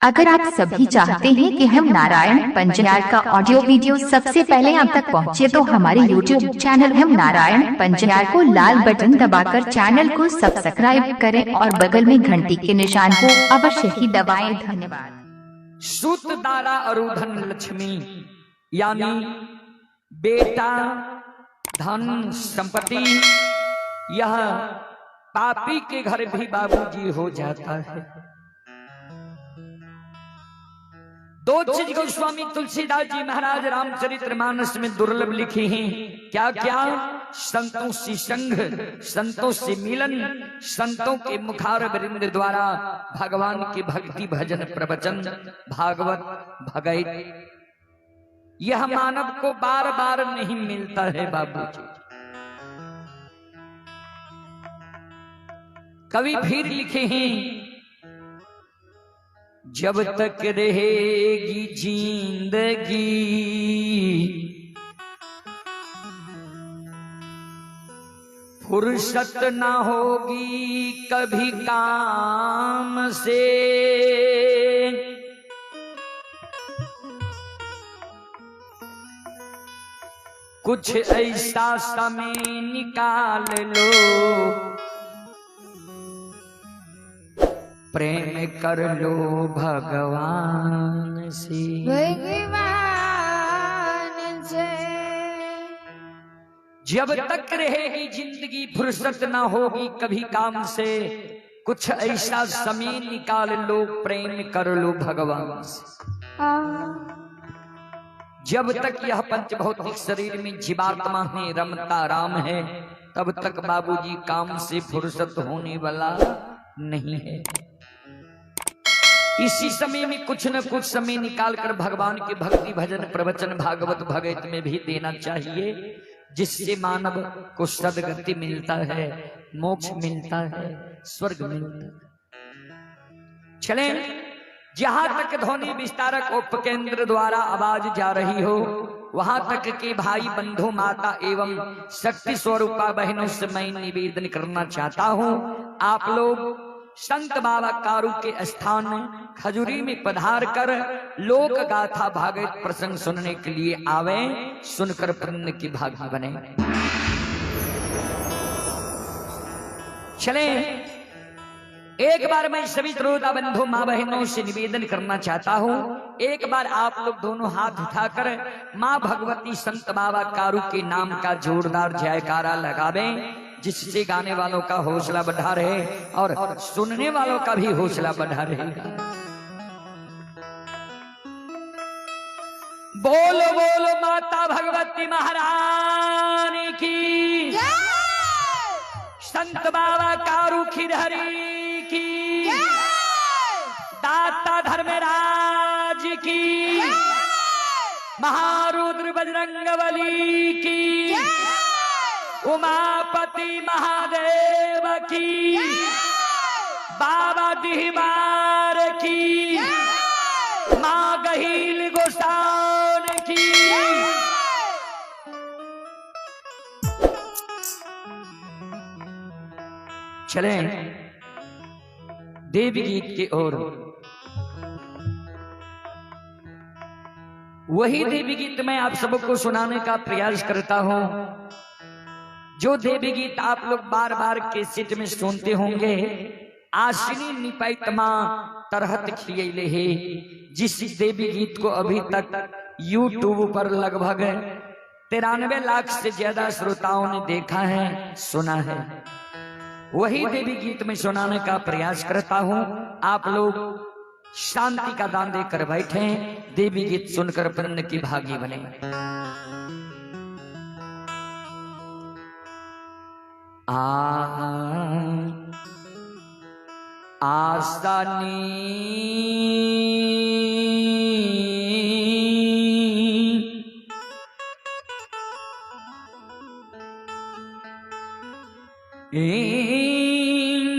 अगर आप सभी चाहते हैं कि हम नारायण पंजयार का ऑडियो वीडियो सबसे पहले आप तक पहुंचे, तो हमारे YouTube चैनल हम नारायण पंजयार को लाल बटन दबाकर चैनल को सब्सक्राइब करें और बगल में घंटी के निशान को अवश्य ही दबाएं। धन्यवाद। सूत दारा अरुधन लक्ष्मी यानी बेटा, धन, संपत्ति, यह पापी के घर भी बाबूजी हो जाता है। दो चीज गोस्वामी तुलसीदास जी महाराज रामचरितमानस में दुर्लभ लिखी हैं। क्या क्या? संतों से संग, संतों से मिलन, संतों के मुखार वृंद द्वारा भगवान की भक्ति भजन प्रवचन भागवत भगैत, यह मानव को बार बार नहीं मिलता है बाबूजी। कवि फिर लिखे हैं, जब तक रहेगी जिंदगी फुर्सत ना होगी कभी काम से, कुछ ऐसा समय निकाल लो, प्रेम कर लो भगवान से। जब तक रहेगी जिंदगी फुर्सत ना होगी कभी काम से, कुछ ऐसा समय निकाल लो, प्रेम कर लो भगवान से। जब तक यह पंचभौतिक शरीर में जीवात्मा है, रमता राम है, तब तक बाबूजी काम से फुर्सत होने वाला नहीं है। इसी समय में कुछ न कुछ समय निकालकर भगवान के भक्ति भजन प्रवचन भागवत भगत में भी देना चाहिए, जिससे मानव को सदगति मिलता है, मोक्ष मिलता है, स्वर्ग मिलता है। चले, जहां तक ध्वनि विस्तारक उपकेंद्र द्वारा आवाज जा रही हो, वहां तक के भाई बंधु माता एवं शक्ति स्वरूपा बहनों से मैं निवेदन करना चाहता हूं, आप लोग संत बाबा कारू के स्थान खजूरी में पधार कर लोक गाथा भागवत प्रसंग सुनने के लिए आवे, सुनकर पुण्य की भागी बने। चले, एक बार मैं सभी श्रोता बंधु माँ बहनों से निवेदन करना चाहता हूँ, एक बार आप लोग दोनों हाथ उठाकर माँ भगवती संत बाबा कारू के नाम का जोरदार जयकारा लगावें, जिससे गाने वालों का हौसला बढ़ा रहे और सुनने वालों का भी हौसला बढ़ा रहेगा। बोलो बोलो माता भगवती महारानी की, संत बाबा कारू खिरहरी की, दाता धर्मराज की, महारुद्र बजरंगबली की, उमापति महादेव की, बाबा दीवार की, माँ गहील गोसाउन की। चलें देवी गीत की ओर। वही देवी गीत मैं आप सबको सुनाने का प्रयास करता हूं, जो देवी गीत आप लोग बार बार कैसेट में सुनते होंगे। आश्विनी निपैतमा तरहत खियले है, जिस देवी गीत को अभी तक YouTube पर लगभग 93 लाख से ज्यादा श्रोताओं ने देखा है, सुना है। वही देवी गीत में सुनाने का प्रयास करता हूं। आप लोग शांति का दान देकर बैठे, देवी गीत सुनकर पुण्य की भागी बने। आसानी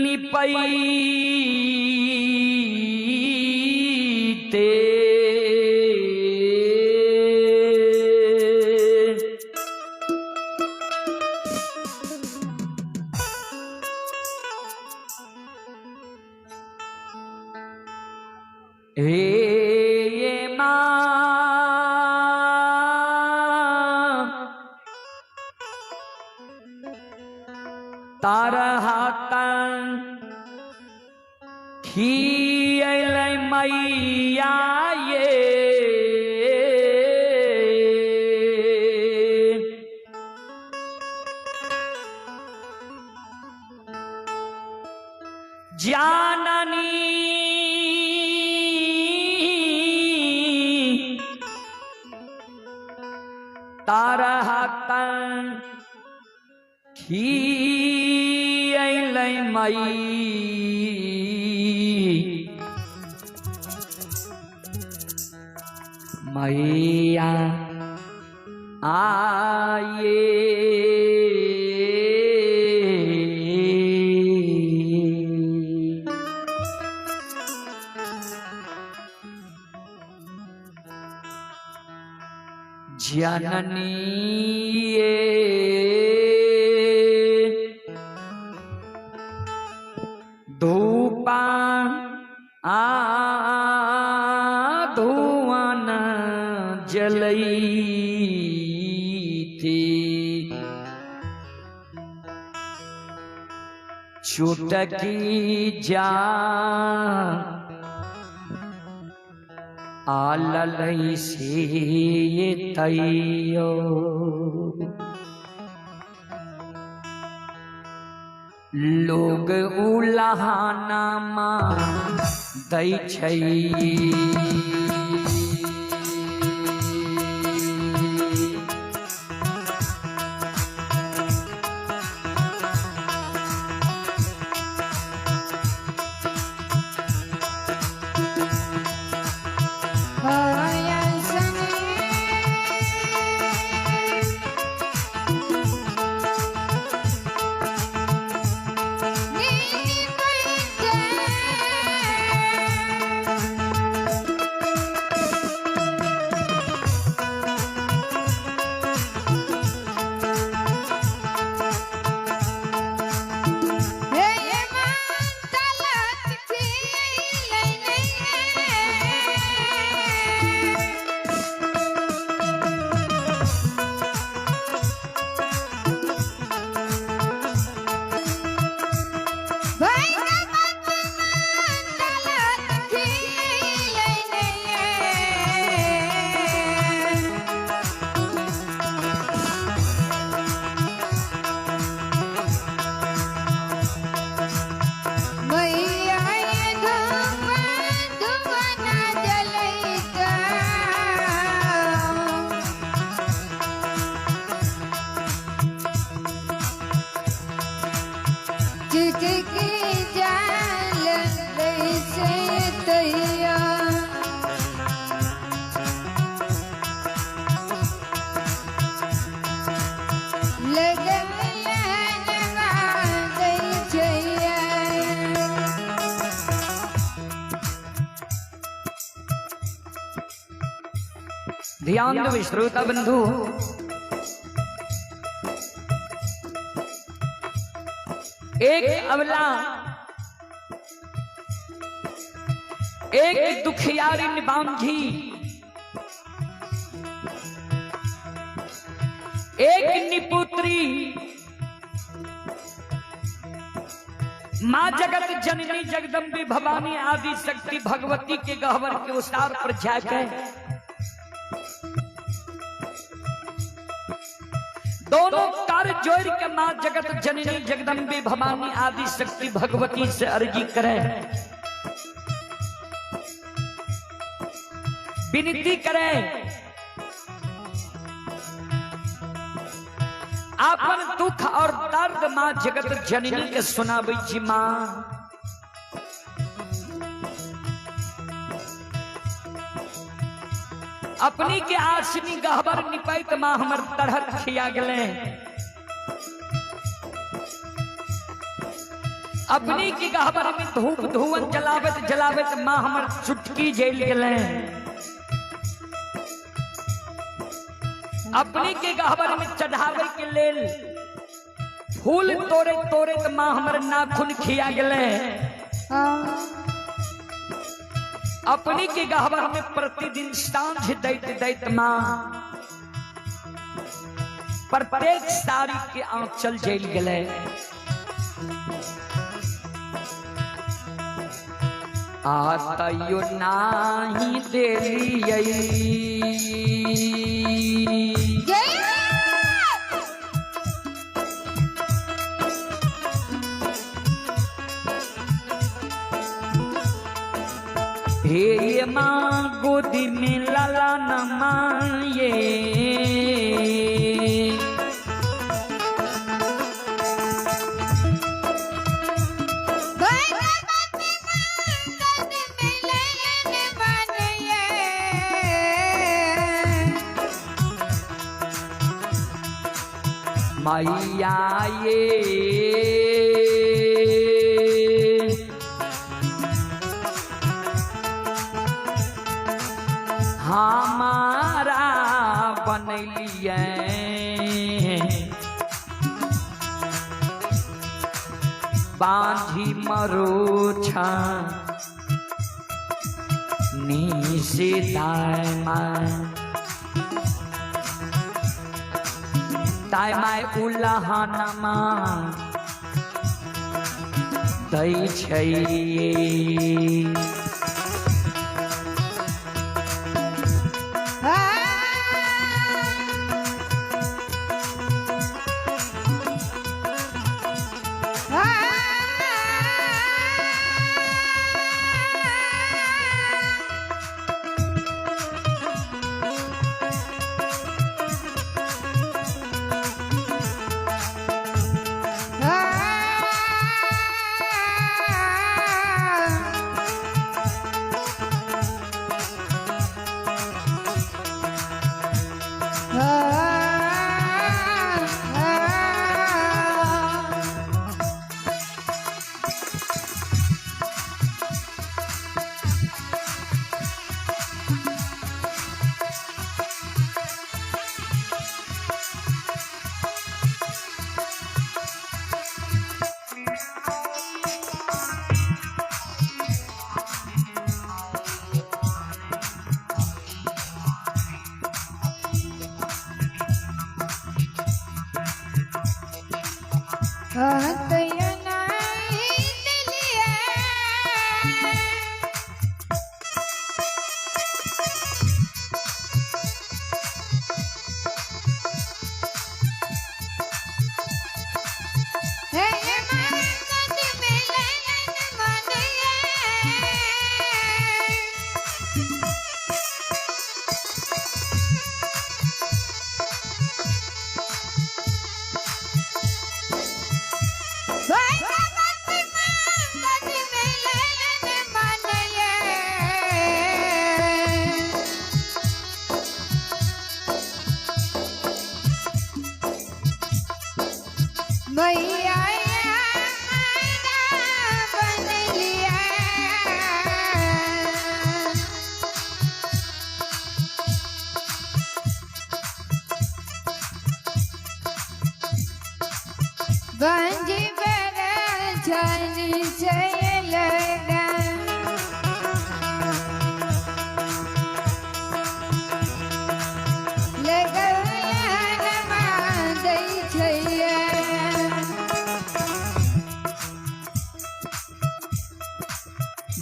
निपैते हे माँ तारा हाथन खियल मैया ये जाननी तारा हाथन खियल मैया आए जननी ये धूपा धुआं न जलई थी छुटकी जान आललई से तैयो लोग उलहाना दै छै ध्यान दो श्रोता बंधु, एक अबला एक दुखियारी निबांझी एक निपुत्री माँ जगत जननी जगदम्बी भवानी आदि शक्ति भगवती के गहवर के उसार पर जाकर दोनों कर जोड़ के माँ जगत जननी जगदम्बी भवानी आदि शक्ति भगवती से अर्जी करे, विनती करे, आपन दुख और दर्द माँ जगत जननी के सुनाबै छी। माँ अपनी के आसनी गहबर निपैत माँ हमर तरहत खिया गले, अपनी की गहबर में धूप धुवन जलावत जलावत माँ हमर चुटकी जेल गले, अपनी के गहबर में चढ़ावे के लेल फूल तोरे तोरे तो माँ हमर नाखून खिया गले, अपनी के गहवर में प्रतिदिन सांझ दैत दैत मां प्रत्येक साड़ी के आंचल जल गए। आतयो नाही देलियै हे माँ गोदी में लाला न माये मैया ये हमारा बनलिए बांधी मरोछा नीसे ताय माय उल्लाहनमा दै छै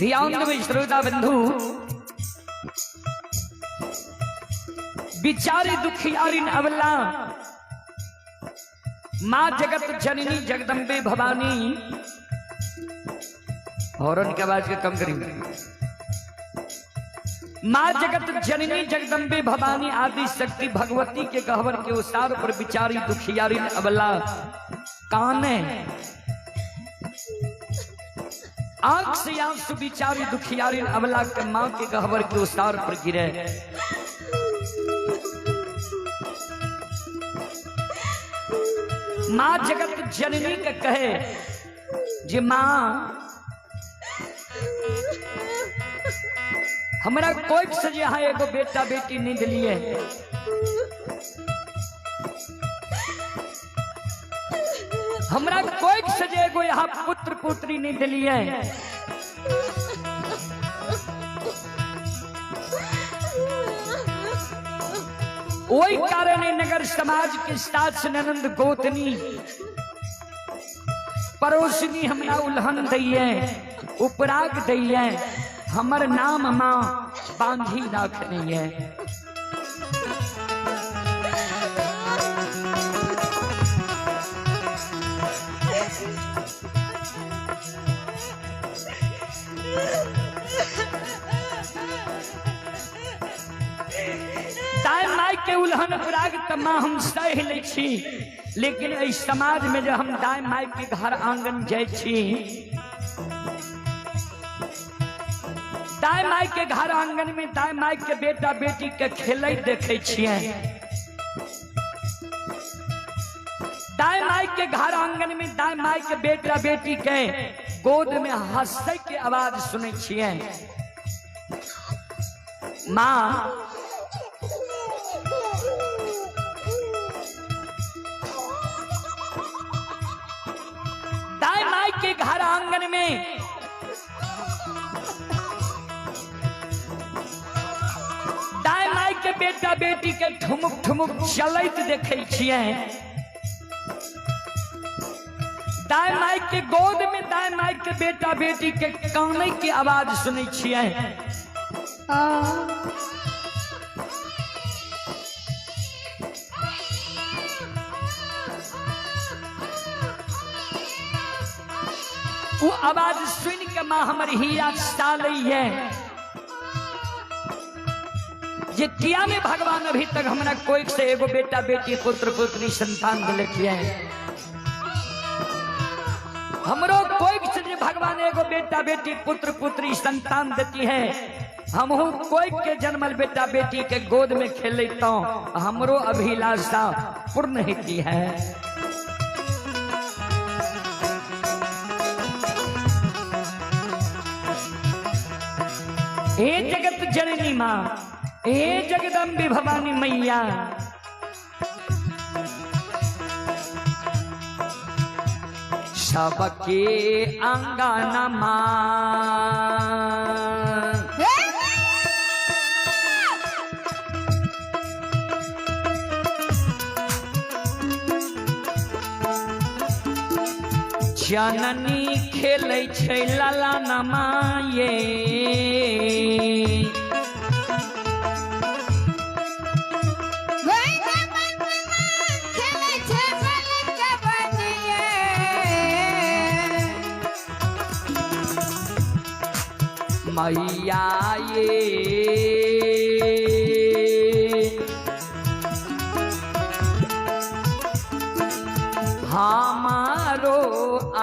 ध्यान में श्रोता बंधु बिचारी दुखियारिन अवला माँ जगत जननी जगदम्बे भवानी हॉर्न की आवाज के कम करेंगे। माँ जगत जननी जगदम्बे भवानी आदि शक्ति भगवती के गहवर के उसार पर बिचारी दुखियारिन अवला काने आंख से आंसू बिचारी दुखियारिन अबला के माँ के गहवर के उसार पर गिरे। माँ जगत जननी के कहे जे माँ हमरा कोई से यहाँ एगो बेटा बेटी नहीं दिलिए, हमरा कोई से एगो यहाँ पुत्र पुत्री नहीं दिलिए। वही कारण है नगर समाज के साथ ननंद गोतनी परोसनी हमरा उल्हन दैये उपराग दैये हमर नाम माँ बांधी राखनी है। दाई माई के उल्हन उपराग तमा हम सह ले छी, लेकिन इस समाज में जब हम दाई माई के घर आंगन जाय छी, दाई माई के घर आंगन में दाई माई के बेटा बेटी के खेल देखे छिए। दाई माई के घर आंगन में दाई माई के बेटा बेटी के गोद में हंसे के आवाज सुने छिए। माँ दाई माई के घर आंगन में दाई माई के बेटा बेटी के ठुमुक ठुमुक चलत देखे छिए। दाई माई के गोद में दाई माई के बेटा बेटी के काने की आवाज सुने छिए। वो आवाज सुन के माँ हमारी हिया सालई है। ये किया में भगवान अभी तक हमरा कोई से एगो बेटा बेटी पुत्र पुत्री संतान दिले किया है। हमरो कोई से भगवान एगो बेटा बेटी पुत्र पुत्री संतान देती है। हम कोई के जन्मल बेटा बेटी के गोद में खेले तो हमरो अभिलाषा पूर्ण होती है। हे जगत जननी माँ, हे जगदम्बे भवानी मैया, सबके अंगना माँ जननी खेलै छै लाला नमा ये। मैया ये हमारो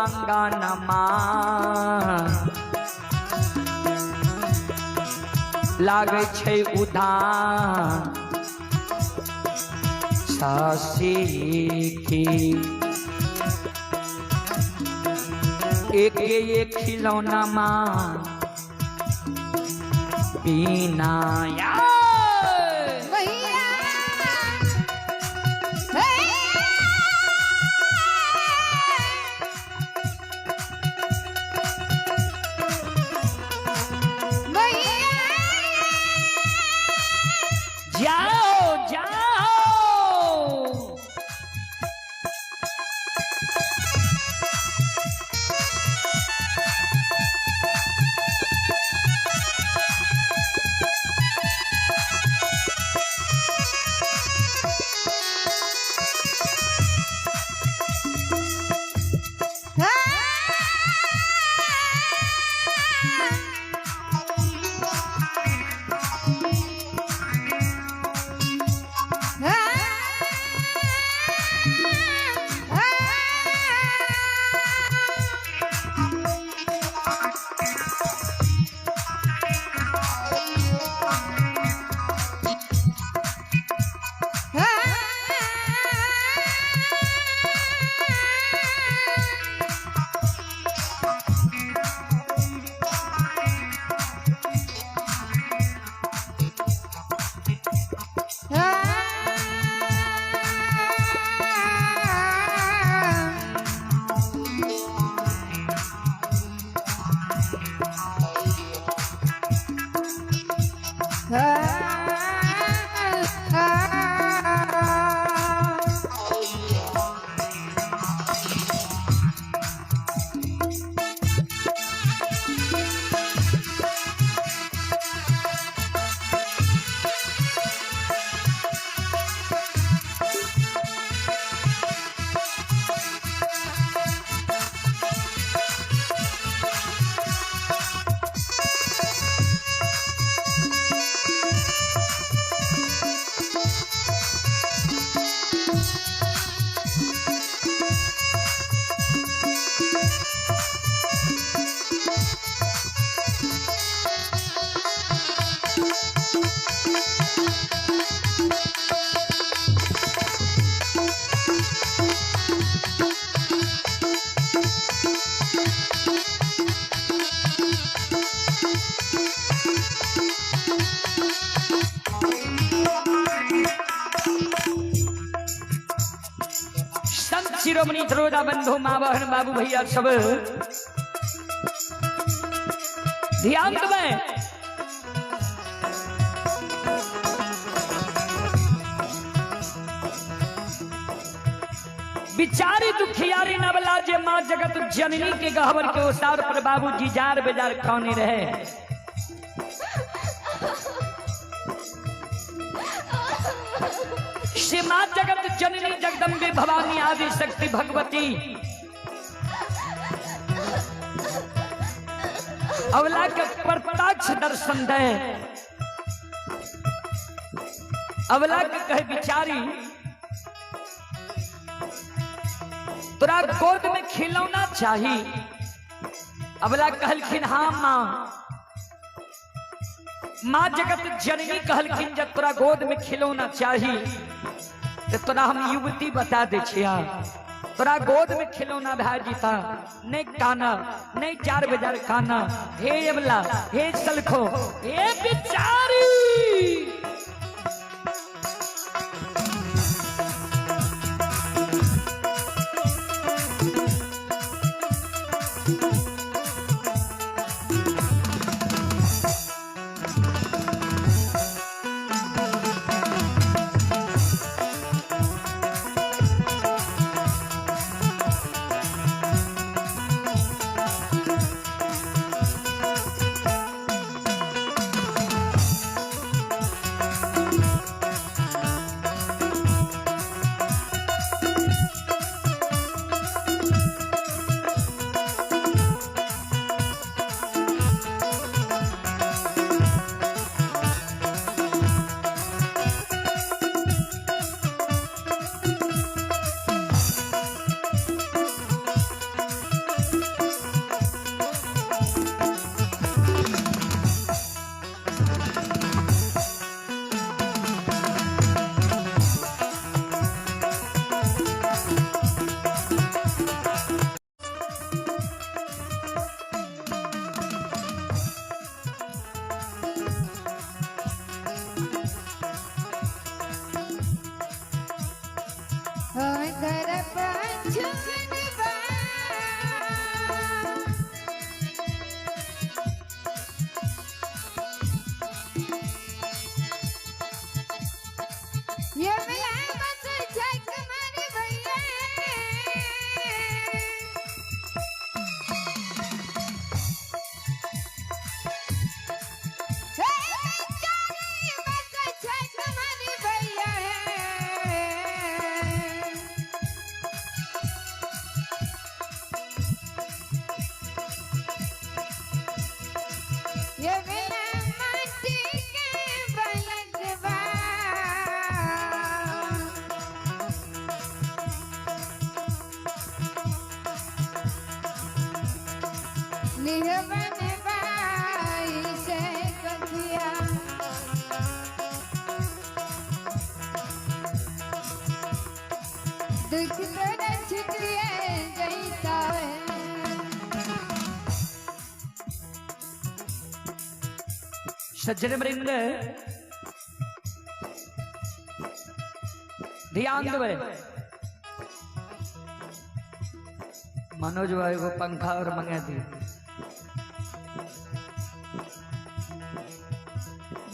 अंगनमा लागे छै उदान सासी की। एक एक खिलौना माँ बीना या जाओ जाओ शिरोमणि सरोजा बंधु माँ बहन बाबू भैया सब ध्यान दें। बिचारी दुखियारी नवला जे माँ जगत जननी के गहवर के ओसार पर बाबू जी जार बेजार खाने रहे। श्री माँ जगत जननी जगदम्बे भवानी आदि शक्ति भगवती अवला के प्रत्यक्ष दर्शन दे। अवला के कहे बिचारी तोरा गोद में खिलौना चाहिए। अवला कहलखिन हाँ माँ। माँ जगत जननी कहलखिन जब तोरा गोद में खिलौना चाहिए तो तोरा हम युवती बता दे छिया। तोरा गोद में खिलौना भा जीता नहीं काना नहीं 4 बजार काना। हे अवला हे सलखो हे बिचारी सज्जन वृंद ध्यान देवे। मनोज भाई को पंखा और मंगा दी।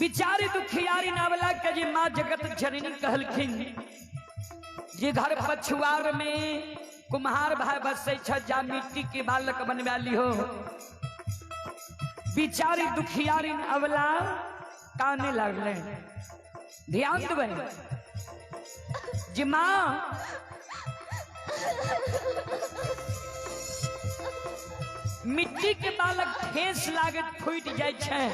बिचारी दुखियारी नावला के जी माँ जगत जननी कहलखिन जे घर पछुआर में कुम्हार भाई बसे छजा मिट्टी के बालक बनवाली हो। बिचारी दुखियारी अवला काने लगले। ध्यान देवे जी माँ मिट्टी के बालक ठेस लागत फूट जाए छे।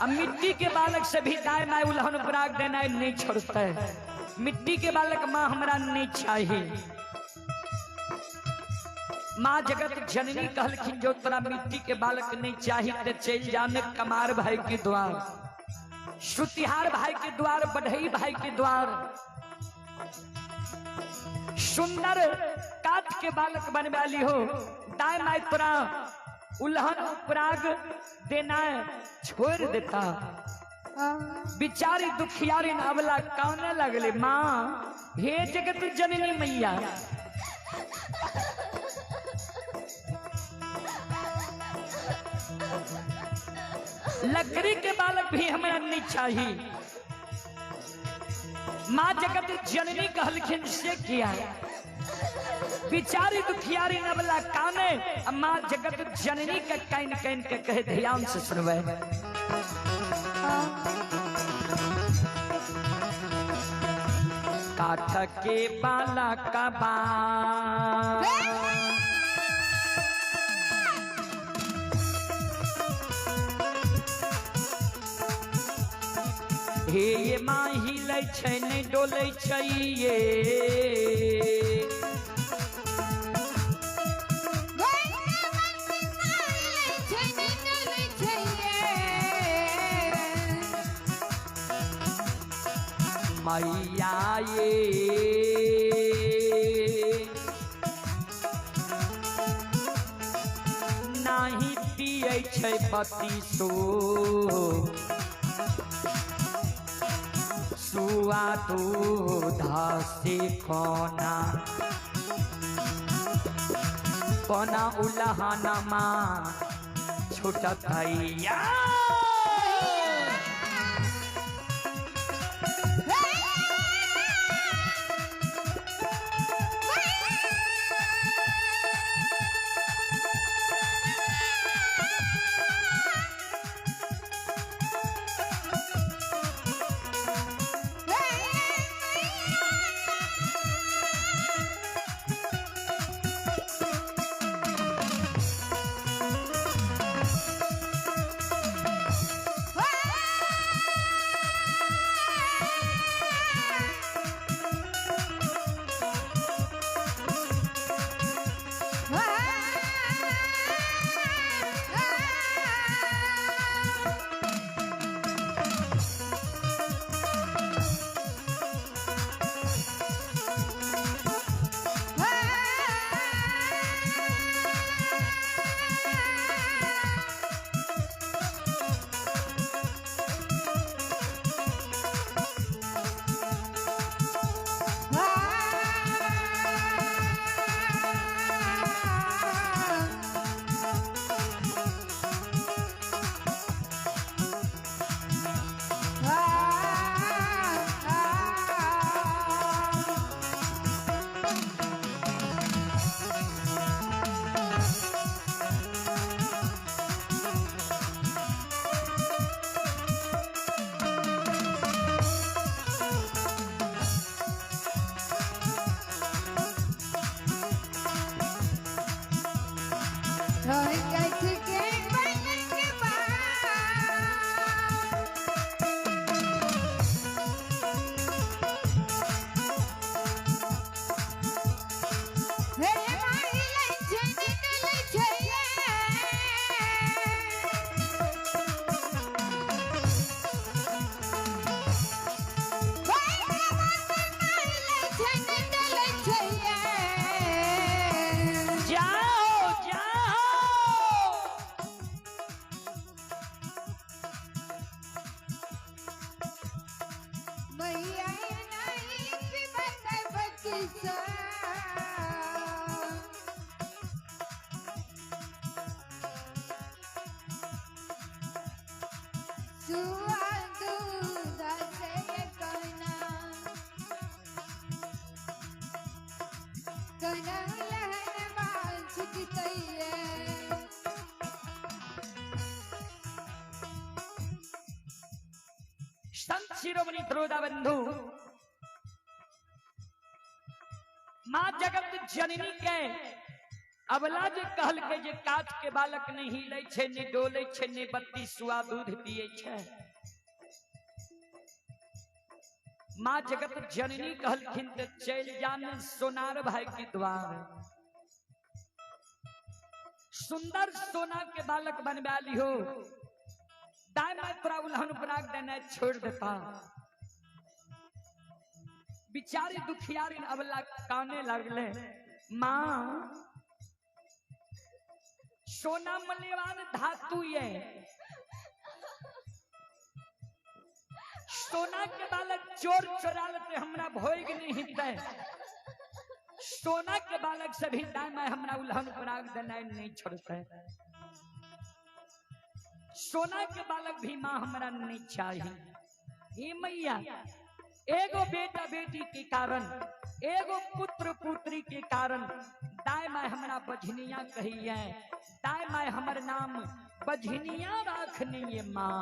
अब मिट्टी के बालक से भी दाय माय उल्हन पराग देना नहीं छोड़ता है। मिट्टी के बालक माँ हमरा नहीं चाहिए। माँ जगत जननी कहलखिन जो तोरा मिट्टी के बालक नहीं चाहिए तो चल जाने कमार भाई के द्वार, श्रुतिहार भाई के द्वार, बढ़ई भाई के द्वार। सुंदर काठ के बालक बनवाली हो। दाय माय तोरा उल्हन पराग देना छोड़ देता। बिचारी दुखियारी अबला काने लगले माँ हे जगत जननी मैया लकड़ी के बालक भी हमें नहीं चाहिए। माँ जगत जननी कहलखिन से किया बिचारी दुखियारी नबला काने माँ जगत जननी के कैन कैन के कहे ध्यान से सुनवे काठ के बाला का हे ये माँ हिले छै नहीं डोले चाहिए मैया ये नहीं पिए छै पति सो सुआ दूधा से कोना पना उलहाना माँ छोटा भैया संत शिरोमणि द्रोदा बंधु माँ जगत जननी के अबला जे कहल के जे काठ के बालक नहीं हिले छे ने डोले छे ने बत्ती सुआ दूध पिए छे। माँ जगत जननी कहलखिन ते चल जान सोनार भाई के द्वार सुंदर सोना के बालक बनवा लियो दाई मैं तोरा उल्हन बनाक देना छोड़ देता। बिचारी दुखियारी अबला काने लगले माँ सोना मलेवान धातु ये सोना के बालक चोर चोरा लेते हमरा भोग नहीं तय सोना के बालक से भी दाय मैं हमरा उल्हन पराग देनाय नहीं छोड़ते सोना के बालक भी माँ हमरा नहीं चाहिए हे मैया एगो बेटा बेटी के कारण एगो पुत्र पुत्री के कारण दाय माय हमरा बझनिया कही है दाय माय हमर नाम बझनिया राखनी ये माँ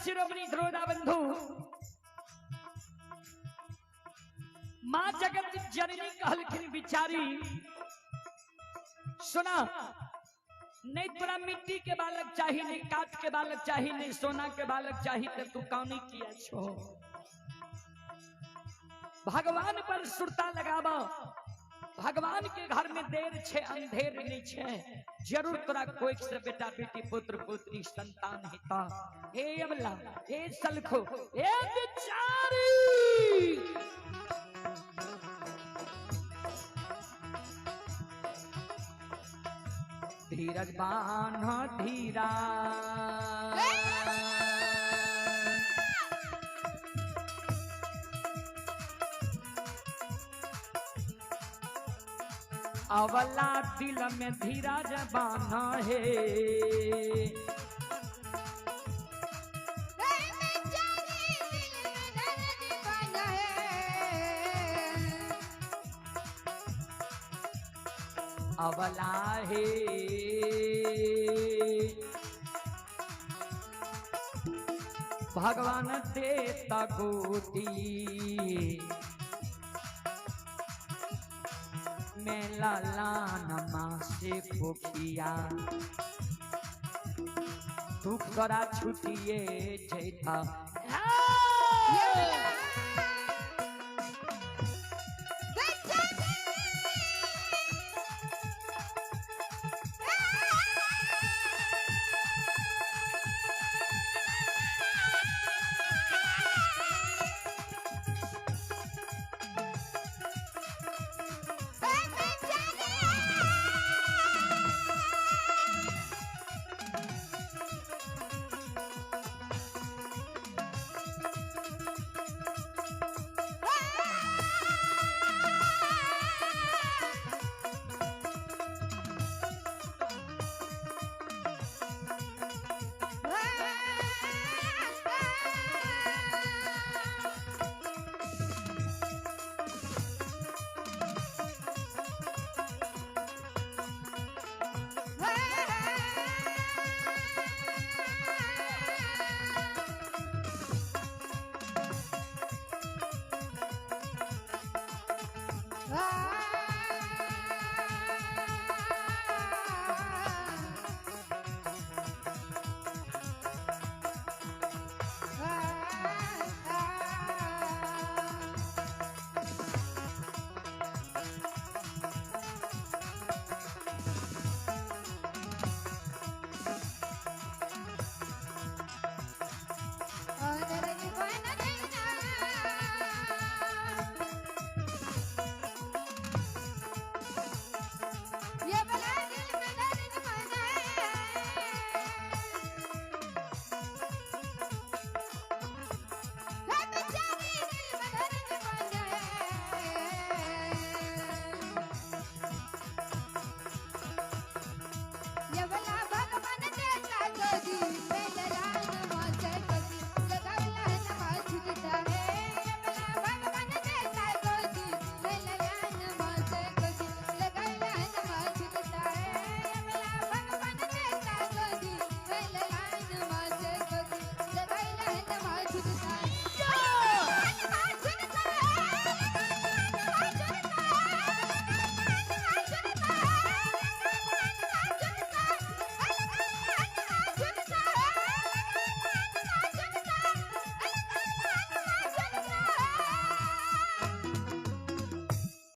शिरोमणि द्रोदा बंधु मां जगत जननी कहलखिन बिचारी सुना नहीं तोरा मिट्टी के बालक चाहिए नहीं काठ के बालक चाहिए नहीं सोना के बालक चाहिए तो तू कौनी किया छो भगवान पर सुरता लगावा भगवान के घर में देर छे अंधेर नहीं छे जरूर तोरा कोई से बेटा बेटी पुत्र पुत्री संतान हिता हे अबला हे सलखो हे बिचारी धीरज बान्हा धीरा अवला दिल में धीरज बान्हा है अवला है भगवान देता गोदी में लालान माँ से भूखिया दुख करा छुटिए जैता